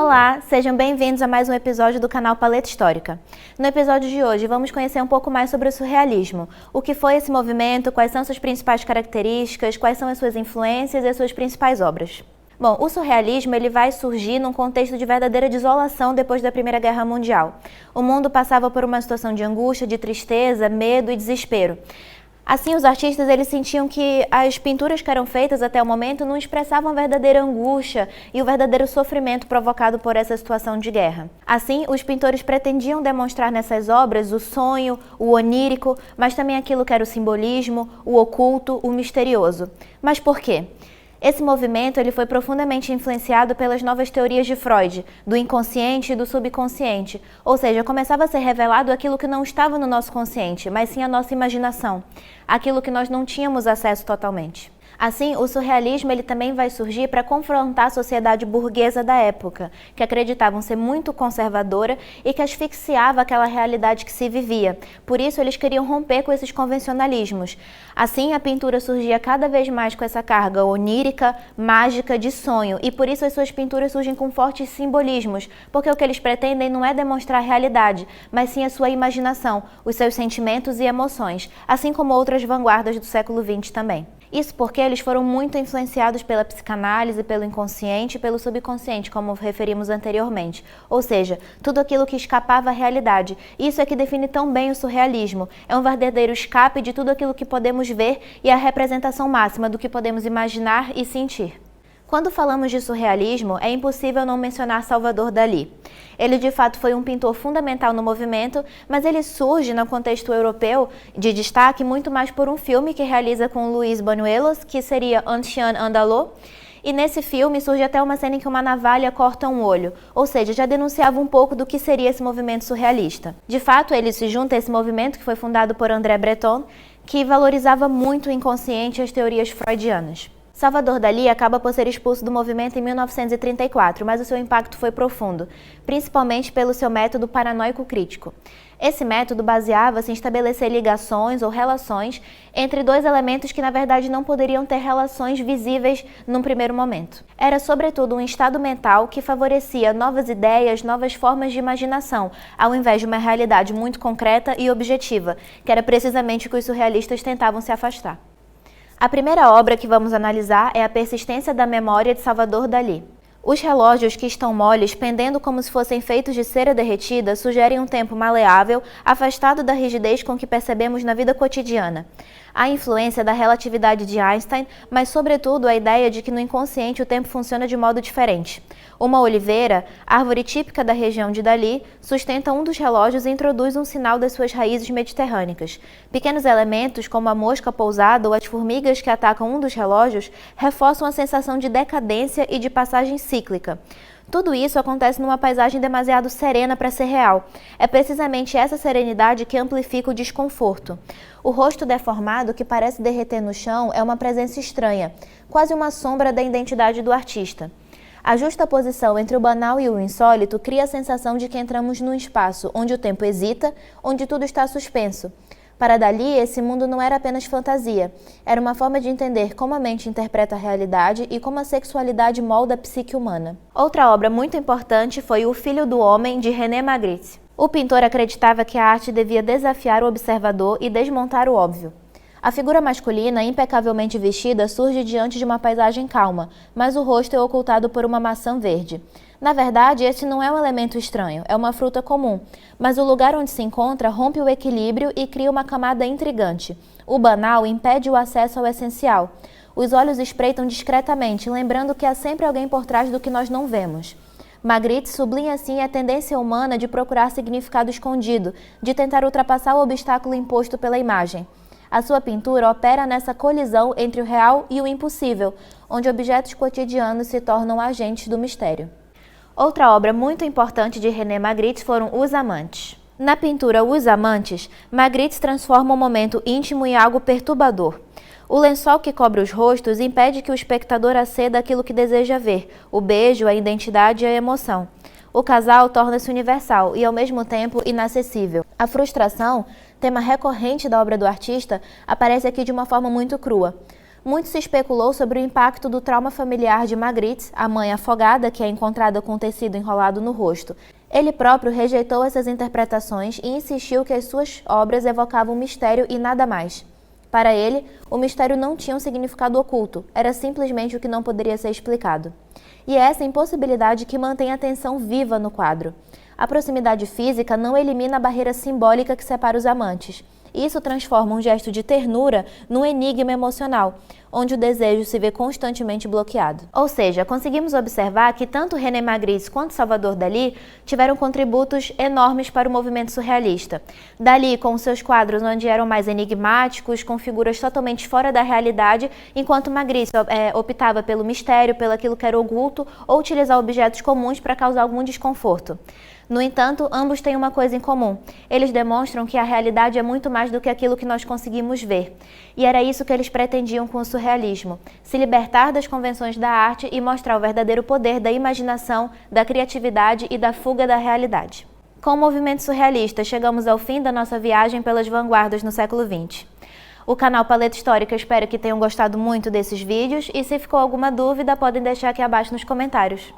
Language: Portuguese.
Olá, sejam bem-vindos a mais um episódio do canal Paleta Histórica. No episódio de hoje vamos conhecer um pouco mais sobre o surrealismo, o que foi esse movimento, quais são suas principais características, quais são as suas influências e as suas principais obras. Bom, o surrealismo ele vai surgir num contexto de verdadeira desolação depois da Primeira Guerra Mundial. O mundo passava por uma situação de angústia, de tristeza, medo e desespero. Assim, os artistas eles sentiam que as pinturas que eram feitas até o momento não expressavam a verdadeira angústia e o verdadeiro sofrimento provocado por essa situação de guerra. Assim, os pintores pretendiam demonstrar nessas obras o sonho, o onírico, mas também aquilo que era o simbolismo, o oculto, o misterioso. Mas por quê? Esse movimento ele foi profundamente influenciado pelas novas teorias de Freud, do inconsciente e do subconsciente, ou seja, começava a ser revelado aquilo que não estava no nosso consciente, mas sim a nossa imaginação, aquilo que nós não tínhamos acesso totalmente. Assim, o surrealismo ele também vai surgir para confrontar a sociedade burguesa da época, que acreditavam ser muito conservadora e que asfixiava aquela realidade que se vivia. Por isso, eles queriam romper com esses convencionalismos. Assim, a pintura surgia cada vez mais com essa carga onírica, mágica, de sonho, e por isso as suas pinturas surgem com fortes simbolismos, porque o que eles pretendem não é demonstrar a realidade, mas sim a sua imaginação, os seus sentimentos e emoções, assim como outras vanguardas do século XX também. Isso porque eles foram muito influenciados pela psicanálise, pelo inconsciente e pelo subconsciente, como referimos anteriormente. Ou seja, tudo aquilo que escapava à realidade. Isso é que define tão bem o surrealismo. É um verdadeiro escape de tudo aquilo que podemos ver e a representação máxima do que podemos imaginar e sentir. Quando falamos de surrealismo, é impossível não mencionar Salvador Dalí. Ele de fato foi um pintor fundamental no movimento, mas ele surge no contexto europeu de destaque muito mais por um filme que realiza com Luis Buñuelos, que seria Un Chien Andalou. E nesse filme surge até uma cena em que uma navalha corta um olho, ou seja, já denunciava um pouco do que seria esse movimento surrealista. De fato, ele se junta a esse movimento que foi fundado por André Breton, que valorizava muito o inconsciente e as teorias freudianas. Salvador Dalí acaba por ser expulso do movimento em 1934, mas o seu impacto foi profundo, principalmente pelo seu método paranoico crítico. Esse método baseava-se em estabelecer ligações ou relações entre dois elementos que na verdade não poderiam ter relações visíveis num primeiro momento. Era sobretudo um estado mental que favorecia novas ideias, novas formas de imaginação, ao invés de uma realidade muito concreta e objetiva, que era precisamente o que os surrealistas tentavam se afastar. A primeira obra que vamos analisar é A Persistência da Memória de Salvador Dalí. Os relógios que estão moles, pendendo como se fossem feitos de cera derretida, sugerem um tempo maleável, afastado da rigidez com que percebemos na vida cotidiana. A influência da relatividade de Einstein, mas sobretudo a ideia de que no inconsciente o tempo funciona de modo diferente. Uma oliveira, árvore típica da região de Dalí, sustenta um dos relógios e introduz um sinal das suas raízes mediterrânicas. Pequenos elementos, como a mosca pousada ou as formigas que atacam um dos relógios, reforçam a sensação de decadência e de passagem cíclica. Tudo isso acontece numa paisagem demasiado serena para ser real. É precisamente essa serenidade que amplifica o desconforto. O rosto deformado, que parece derreter no chão, é uma presença estranha, quase uma sombra da identidade do artista. A justaposição entre o banal e o insólito cria a sensação de que entramos num espaço onde o tempo hesita, onde tudo está suspenso. Para Dalí, esse mundo não era apenas fantasia, era uma forma de entender como a mente interpreta a realidade e como a sexualidade molda a psique humana. Outra obra muito importante foi O Filho do Homem, de René Magritte. O pintor acreditava que a arte devia desafiar o observador e desmontar o óbvio. A figura masculina, impecavelmente vestida, surge diante de uma paisagem calma, mas o rosto é ocultado por uma maçã verde. Na verdade, esse não é um elemento estranho, é uma fruta comum, mas o lugar onde se encontra rompe o equilíbrio e cria uma camada intrigante. O banal impede o acesso ao essencial. Os olhos espreitam discretamente, lembrando que há sempre alguém por trás do que nós não vemos. Magritte sublinha assim a tendência humana de procurar significado escondido, de tentar ultrapassar o obstáculo imposto pela imagem. A sua pintura opera nessa colisão entre o real e o impossível, onde objetos cotidianos se tornam agentes do mistério. Outra obra muito importante de René Magritte foram Os Amantes. Na pintura Os Amantes, Magritte transforma um momento íntimo em algo perturbador. O lençol que cobre os rostos impede que o espectador aceda àquilo que deseja ver, o beijo, a identidade e a emoção. O casal torna-se universal e, ao mesmo tempo, inacessível. A frustração, tema recorrente da obra do artista, aparece aqui de uma forma muito crua. Muito se especulou sobre o impacto do trauma familiar de Magritte, a mãe afogada que é encontrada com tecido enrolado no rosto. Ele próprio rejeitou essas interpretações e insistiu que as suas obras evocavam mistério e nada mais. Para ele, o mistério não tinha um significado oculto, era simplesmente o que não poderia ser explicado. E é essa impossibilidade que mantém a tensão viva no quadro. A proximidade física não elimina a barreira simbólica que separa os amantes. Isso transforma um gesto de ternura num enigma emocional, onde o desejo se vê constantemente bloqueado. Ou seja, conseguimos observar que tanto René Magritte quanto Salvador Dalí tiveram contributos enormes para o movimento surrealista. Dalí com seus quadros onde eram mais enigmáticos, com figuras totalmente fora da realidade, enquanto Magritte optava pelo mistério, pelo aquilo que era oculto, ou utilizar objetos comuns para causar algum desconforto. No entanto, ambos têm uma coisa em comum. Eles demonstram que a realidade é muito mais do que aquilo que nós conseguimos ver. E era isso que eles pretendiam com o surrealismo: se libertar das convenções da arte e mostrar o verdadeiro poder da imaginação, da criatividade e da fuga da realidade. Com o movimento surrealista, chegamos ao fim da nossa viagem pelas vanguardas no século XX. O canal Paleta Histórica espera que tenham gostado muito desses vídeos e se ficou alguma dúvida, podem deixar aqui abaixo nos comentários.